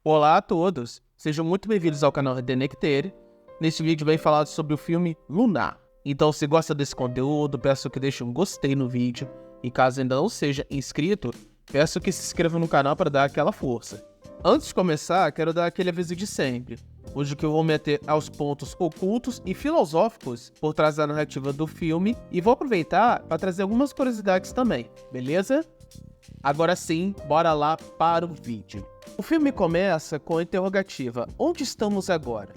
Olá a todos, sejam muito bem-vindos ao canal Redenectere. Neste vídeo vem falar sobre o filme Lunar. Então, se gosta desse conteúdo, peço que deixe um gostei no vídeo. E caso ainda não seja inscrito, peço que se inscreva no canal para dar aquela força. Antes de começar, quero dar aquele aviso de sempre, hoje que eu vou meter aos pontos ocultos e filosóficos por trás da narrativa do filme e vou aproveitar para trazer algumas curiosidades também, beleza? Agora sim, bora lá para o vídeo. O filme começa com a interrogativa: onde estamos agora?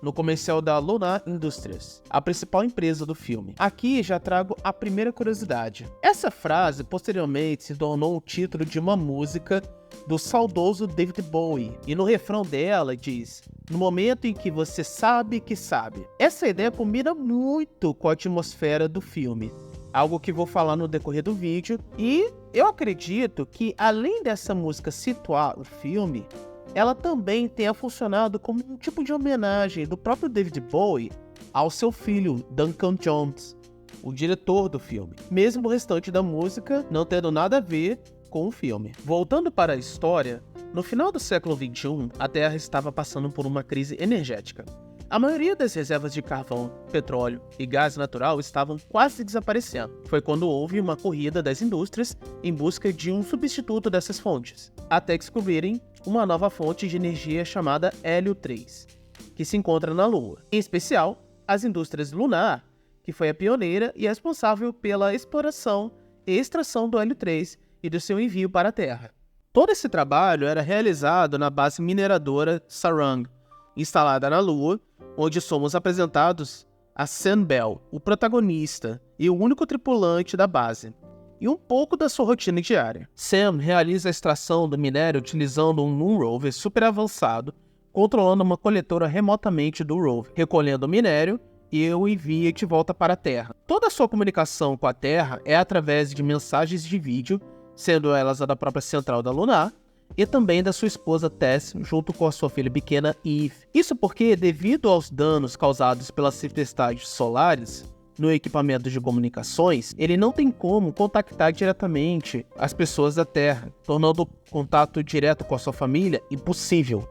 No comercial da Lunar Industries, a principal empresa do filme. Aqui já trago a primeira curiosidade. Essa frase posteriormente se tornou o título de uma música do saudoso David Bowie, e no refrão dela diz: no momento em que você sabe que sabe. Essa ideia combina muito com a atmosfera do filme, algo que vou falar no decorrer do vídeo, e eu acredito que além dessa música situar o filme, ela também tenha funcionado como um tipo de homenagem do próprio David Bowie ao seu filho, Duncan Jones, o diretor do filme, mesmo o restante da música não tendo nada a ver com o filme. Voltando para a história, no final do século XXI, a Terra estava passando por uma crise energética. A maioria das reservas de carvão, petróleo e gás natural estavam quase desaparecendo. Foi quando houve uma corrida das indústrias em busca de um substituto dessas fontes, até descobrirem uma nova fonte de energia chamada hélio 3, que se encontra na Lua. Em especial, as indústrias Lunar, que foi a pioneira e responsável pela exploração e extração do hélio 3 e do seu envio para a Terra. Todo esse trabalho era realizado na base mineradora Sarang, instalada na Lua, onde somos apresentados a Sam Bell, o protagonista e o único tripulante da base, e um pouco da sua rotina diária. Sam realiza a extração do minério utilizando um Moon Rover super avançado, controlando uma coletora remotamente do rover, recolhendo o minério e o envia de volta para a Terra. Toda a sua comunicação com a Terra é através de mensagens de vídeo, sendo elas a da própria central da Lunar, e também da sua esposa Tess, junto com a sua filha pequena Eve. Isso porque, devido aos danos causados pelas tempestades solares no equipamento de comunicações, ele não tem como contactar diretamente as pessoas da Terra, tornando o contato direto com a sua família impossível.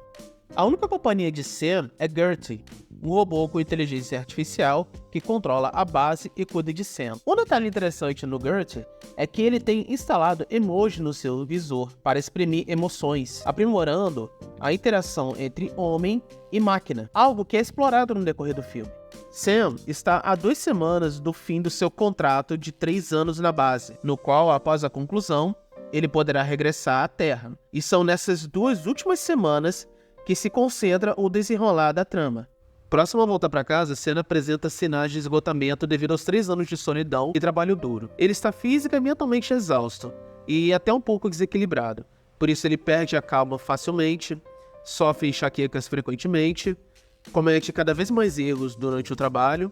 A única companhia de Sam é Gertie, um robô com inteligência artificial que controla a base e cuida de Sam. Um detalhe interessante no Gertie é que ele tem instalado emoji no seu visor para exprimir emoções, aprimorando a interação entre homem e máquina, algo que é explorado no decorrer do filme. Sam está há 2 semanas do fim do seu contrato de 3 anos na base, no qual, após a conclusão, ele poderá regressar à Terra. E são nessas 2 últimas semanas que se concentra o desenrolar da trama. Próximo a voltar para casa, Sam apresenta sinais de esgotamento devido aos 3 anos de solidão e trabalho duro. Ele está física e mentalmente exausto, e até um pouco desequilibrado. Por isso ele perde a calma facilmente, sofre enxaquecas frequentemente, comete cada vez mais erros durante o trabalho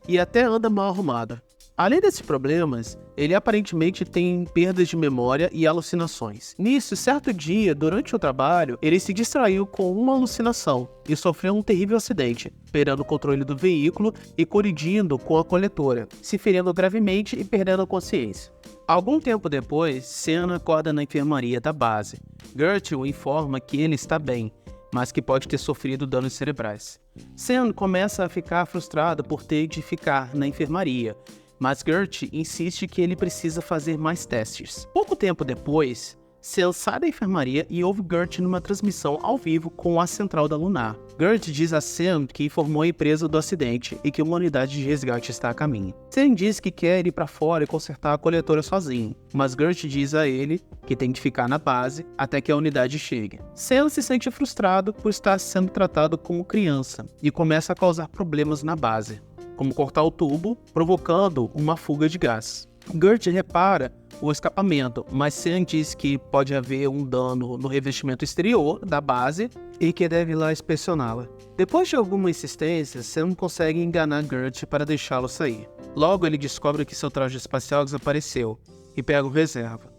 e até anda mal arrumado. Além desses problemas, ele aparentemente tem perdas de memória e alucinações. Nisso, certo dia, durante o trabalho, ele se distraiu com uma alucinação e sofreu um terrível acidente, perdendo o controle do veículo e colidindo com a coletora, se ferindo gravemente e perdendo a consciência. Algum tempo depois, Sam acorda na enfermaria da base. Gertie o informa que ele está bem, mas que pode ter sofrido danos cerebrais. Sam começa a ficar frustrado por ter de ficar na enfermaria, mas Gertie insiste que ele precisa fazer mais testes. Pouco tempo depois, Sam sai da enfermaria e ouve Gertie numa transmissão ao vivo com a central da Lunar. Gertie diz a Sam que informou a empresa do acidente e que uma unidade de resgate está a caminho. Sam diz que quer ir para fora e consertar a coletora sozinho, mas Gertie diz a ele que tem de ficar na base até que a unidade chegue. Sam se sente frustrado por estar sendo tratado como criança e começa a causar problemas na base, como cortar o tubo, provocando uma fuga de gás. Gertie repara o escapamento, mas Sam diz que pode haver um dano no revestimento exterior da base e que deve ir lá inspecioná-la. Depois de alguma insistência, Sam consegue enganar Gertie para deixá-lo sair. Logo ele descobre que seu traje espacial desapareceu e pega o reserva.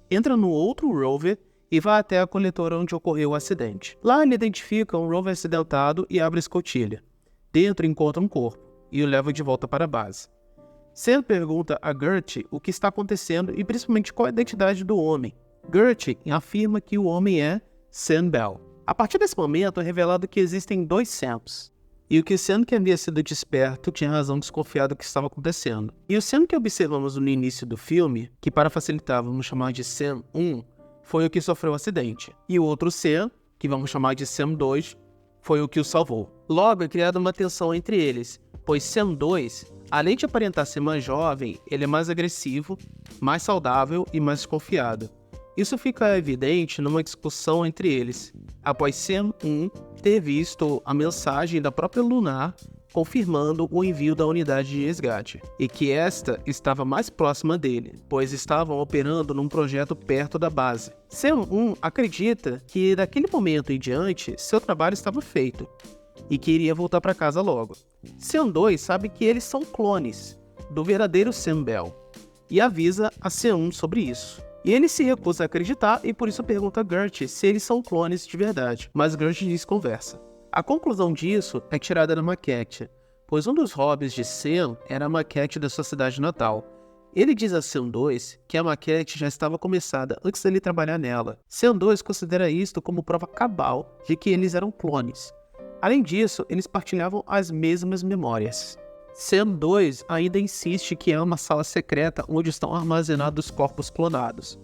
Entra no outro rover e vai até a coletora onde ocorreu o acidente. Lá ele identifica um rover acidentado e abre a escotilha. Dentro encontra um corpo e o leva de volta para a base. Sam pergunta a Gertie o que está acontecendo e principalmente qual é a identidade do homem. Gertie afirma que o homem é Sam Bell. A partir desse momento é revelado que existem 2 Sams. E o que Sam, que havia sido desperto, tinha razão de desconfiar do que estava acontecendo. E o Sam que observamos no início do filme, que para facilitar vamos chamar de Sam 1, foi o que sofreu o acidente. E o outro Sam, que vamos chamar de Sam 2, foi o que o salvou. Logo é criada uma tensão entre eles, pois Sam 2, além de aparentar ser mais jovem, ele é mais agressivo, mais saudável e mais desconfiado. Isso fica evidente numa discussão entre eles, após Sam 1 ter visto a mensagem da própria Lunar confirmando o envio da unidade de resgate, e que esta estava mais próxima dele, pois estavam operando num projeto perto da base. Sam 1 acredita que daquele momento em diante seu trabalho estava feito, e que iria voltar para casa logo. Sam 2 sabe que eles são clones do verdadeiro Sam Bell, e avisa a Sam 1 sobre isso. E ele se recusa a acreditar e por isso pergunta a Gert se eles são clones de verdade, mas Gert desconversa. A conclusão disso é tirada da maquete, pois um dos hobbies de Sam era a maquete da sua cidade natal. Ele diz a Sam 2 que a maquete já estava começada antes dele trabalhar nela. Sam 2 considera isto como prova cabal de que eles eram clones. Além disso, eles partilhavam as mesmas memórias. Sam 2 ainda insiste que há uma sala secreta onde estão armazenados corpos clonados.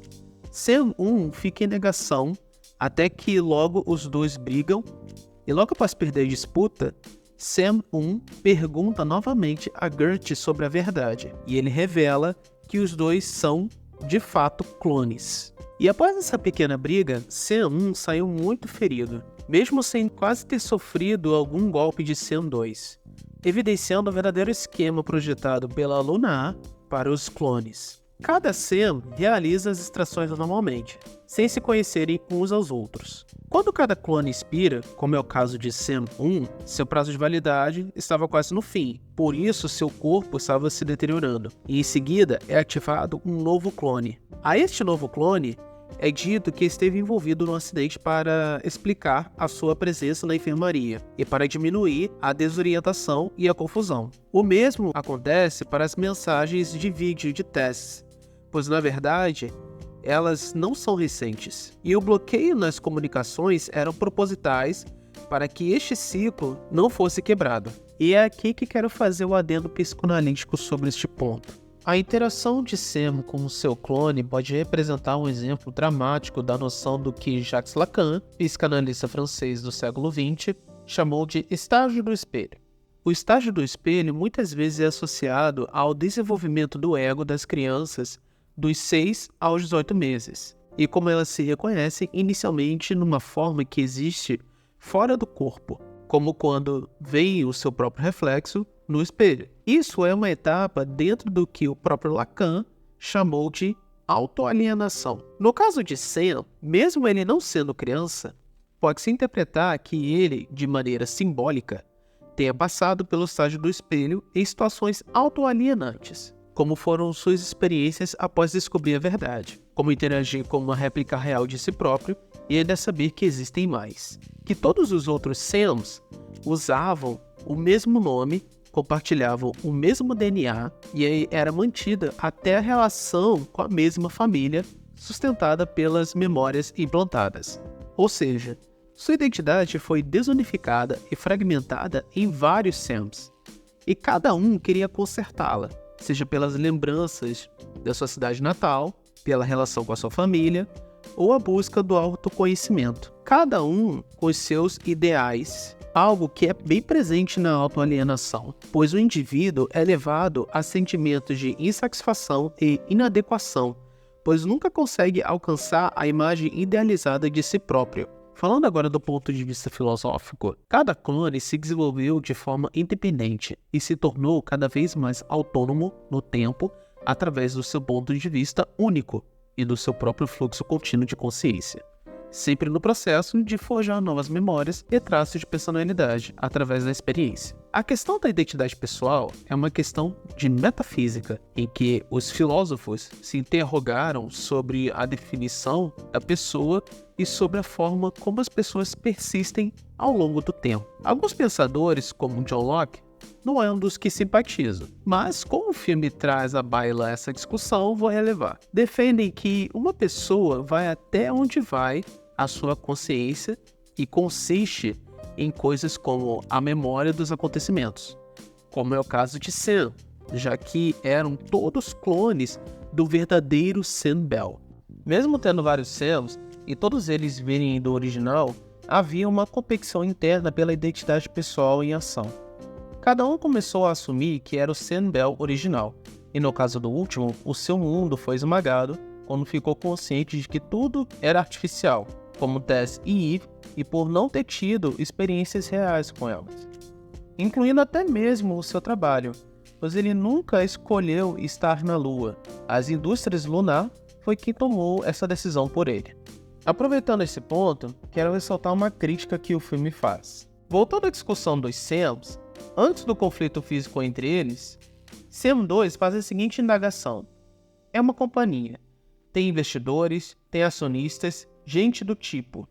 Sam 1 fica em negação até que logo os dois brigam, e logo após perder a disputa, Sam 1 pergunta novamente a Gert sobre a verdade, e ele revela que os dois são, de fato, clones. E após essa pequena briga, Sam 1 saiu muito ferido, mesmo sem quase ter sofrido algum golpe de Sam 2. Evidenciando o verdadeiro esquema projetado pela Lunar para os clones. Cada Sam realiza as extrações normalmente, sem se conhecerem uns aos outros. Quando cada clone expira, como é o caso de Sam 1, seu prazo de validade estava quase no fim, por isso seu corpo estava se deteriorando, e em seguida é ativado um novo clone. A este novo clone é dito que esteve envolvido num acidente para explicar a sua presença na enfermaria e para diminuir a desorientação e a confusão. O mesmo acontece para as mensagens de vídeo de testes, pois na verdade elas não são recentes, e o bloqueio nas comunicações eram propositais para que este ciclo não fosse quebrado. E é aqui que quero fazer o adendo psicoanalítico sobre este ponto. A interação de Sam com o seu clone pode representar um exemplo dramático da noção do que Jacques Lacan, psicanalista francês do século XX, chamou de estágio do espelho. O estágio do espelho muitas vezes é associado ao desenvolvimento do ego das crianças dos 6 aos 18 meses, e como elas se reconhecem inicialmente numa forma que existe fora do corpo, como quando veem o seu próprio reflexo no espelho. Isso é uma etapa dentro do que o próprio Lacan chamou de autoalienação. No caso de Sam, mesmo ele não sendo criança, pode-se interpretar que ele, de maneira simbólica, tenha passado pelo estágio do espelho em situações autoalienantes, como foram suas experiências após descobrir a verdade, como interagir com uma réplica real de si próprio e ainda saber que existem mais. Que todos os outros Sams usavam o mesmo nome, compartilhavam o mesmo DNA e aí era mantida até a relação com a mesma família, sustentada pelas memórias implantadas. Ou seja, sua identidade foi desunificada e fragmentada em vários Sams, e cada um queria consertá-la, seja pelas lembranças da sua cidade natal, pela relação com a sua família, ou a busca do autoconhecimento. Cada um com os seus ideais, algo que é bem presente na autoalienação, pois o indivíduo é levado a sentimentos de insatisfação e inadequação, pois nunca consegue alcançar a imagem idealizada de si próprio. Falando agora do ponto de vista filosófico, cada clone se desenvolveu de forma independente e se tornou cada vez mais autônomo no tempo através do seu ponto de vista único e do seu próprio fluxo contínuo de consciência, sempre no processo de forjar novas memórias e traços de personalidade através da experiência. A questão da identidade pessoal é uma questão de metafísica, em que os filósofos se interrogaram sobre a definição da pessoa e sobre a forma como as pessoas persistem ao longo do tempo. Alguns pensadores, como John Locke, não é um dos que simpatizo, mas como o filme traz à baila essa discussão, vou relevar. Defendem que uma pessoa vai até onde vai a sua consciência e consiste em coisas como a memória dos acontecimentos, como é o caso de Sam, já que eram todos clones do verdadeiro Sam Bell. Mesmo tendo vários Sams e todos eles virem do original, havia uma competição interna pela identidade pessoal em ação. Cada um começou a assumir que era o Sam Bell original, e no caso do último, o seu mundo foi esmagado quando ficou consciente de que tudo era artificial, como Tess e Eve, e por não ter tido experiências reais com elas, incluindo até mesmo o seu trabalho, pois ele nunca escolheu estar na Lua. As indústrias lunar foi quem tomou essa decisão por ele. Aproveitando esse ponto, quero ressaltar uma crítica que o filme faz. Voltando à discussão dos Sams, antes do conflito físico entre eles, Sam 2 faz a seguinte indagação. É uma companhia. Tem investidores, tem acionistas, gente do tipo.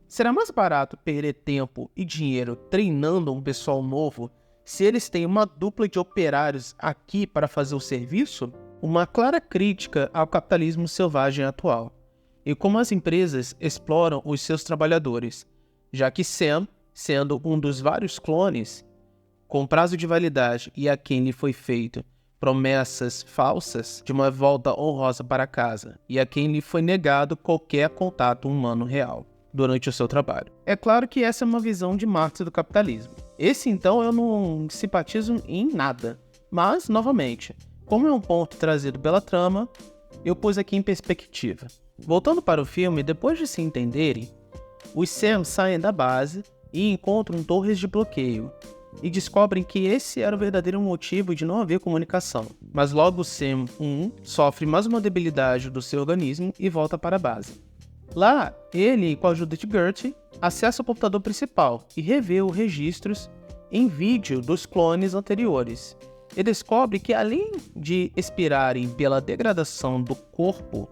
Será mais barato perder tempo e dinheiro treinando um pessoal novo se eles têm uma dupla de operários aqui para fazer o serviço? Uma clara crítica ao capitalismo selvagem atual e como as empresas exploram os seus trabalhadores, já que Sam, sendo um dos vários clones, com prazo de validade e a quem lhe foi feito promessas falsas de uma volta honrosa para casa e a quem lhe foi negado qualquer contato humano real durante o seu trabalho. É claro que essa é uma visão de Marx do capitalismo. Esse, então, eu não simpatizo em nada. Mas, novamente, como é um ponto trazido pela trama, eu pus aqui em perspectiva. Voltando para o filme, depois de se entenderem, os Sam saem da base e encontram torres de bloqueio, e descobrem que esse era o verdadeiro motivo de não haver comunicação. Mas logo Sam 1 sofre mais uma debilidade do seu organismo e volta para a base. Lá, ele, com a ajuda de Gertie, acessa o computador principal e revê os registros em vídeo dos clones anteriores. E descobre que, além de expirarem pela degradação do corpo,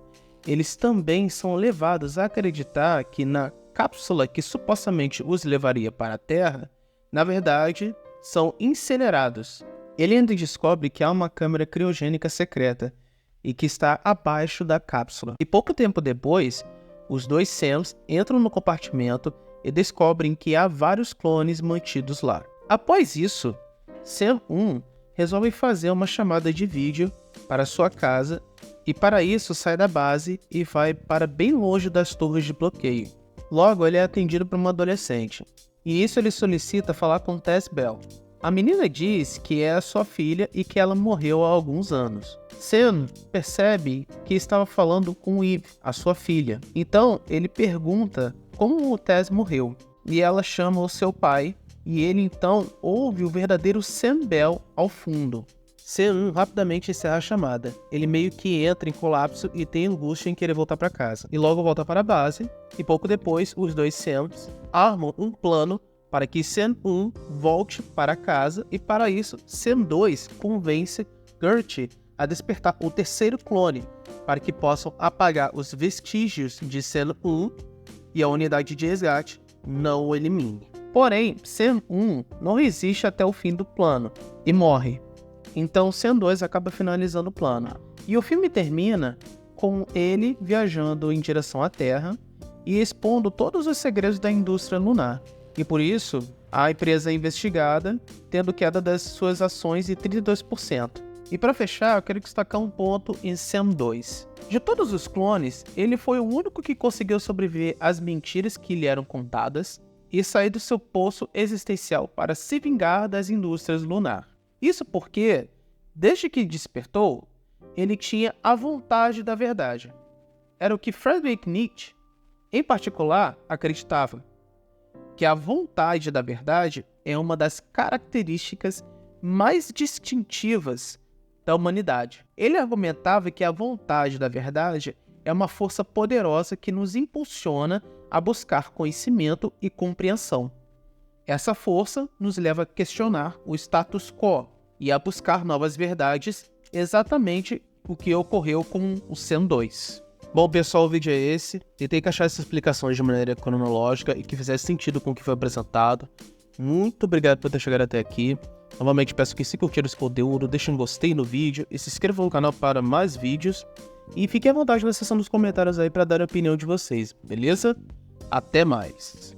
eles também são levados a acreditar que na cápsula que supostamente os levaria para a Terra, na verdade, são incinerados. Ele ainda descobre que há uma câmara criogênica secreta e que está abaixo da cápsula. E pouco tempo depois, os dois Sams entram no compartimento e descobrem que há vários clones mantidos lá. Após isso, Sam 1 resolve fazer uma chamada de vídeo para sua casa e para isso sai da base e vai para bem longe das torres de bloqueio. Logo, ele é atendido por uma adolescente. E isso ele solicita falar com Tess Bell. A menina diz que é a sua filha e que ela morreu há alguns anos. Sam percebe que estava falando com Eve, a sua filha. Então, ele pergunta como o Tess morreu. E ela chama o seu pai, e ele então ouve o verdadeiro Sam Bell ao fundo. Sam rapidamente encerra a chamada. Ele meio que entra em colapso e tem angústia em querer voltar para casa. E logo volta para a base, e pouco depois, os dois Sams armam um plano para que Sam 1 volte para casa, e para isso, Sam 2 convence Gertie a despertar o terceiro clone, para que possam apagar os vestígios de Sam 1 e a unidade de resgate não o elimine. Porém, Sam 1 não resiste até o fim do plano e morre. Então, Sam 2 acaba finalizando o plano. E o filme termina com ele viajando em direção à Terra e expondo todos os segredos da indústria lunar. E por isso, a empresa é investigada, tendo queda das suas ações de 32%. E para fechar, eu quero destacar um ponto em Sam 2. De todos os clones, ele foi o único que conseguiu sobreviver às mentiras que lhe eram contadas e sair do seu poço existencial para se vingar das indústrias lunar. Isso porque, desde que despertou, ele tinha a vontade da verdade. Era o que Friedrich Nietzsche, em particular, acreditava, que a vontade da verdade é uma das características mais distintivas da humanidade. Ele argumentava que a vontade da verdade é uma força poderosa que nos impulsiona a buscar conhecimento e compreensão. Essa força nos leva a questionar o status quo e a buscar novas verdades, exatamente o que ocorreu com o Sam 2. Bom, pessoal, o vídeo é esse. Tentei encaixar essas explicações de maneira cronológica e que fizesse sentido com o que foi apresentado. Muito obrigado por ter chegado até aqui. Novamente peço que, se curtiram esse conteúdo, deixem um gostei no vídeo e se inscrevam no canal para mais vídeos. E fiquem à vontade na seção dos comentários aí para dar a opinião de vocês, beleza? Até mais!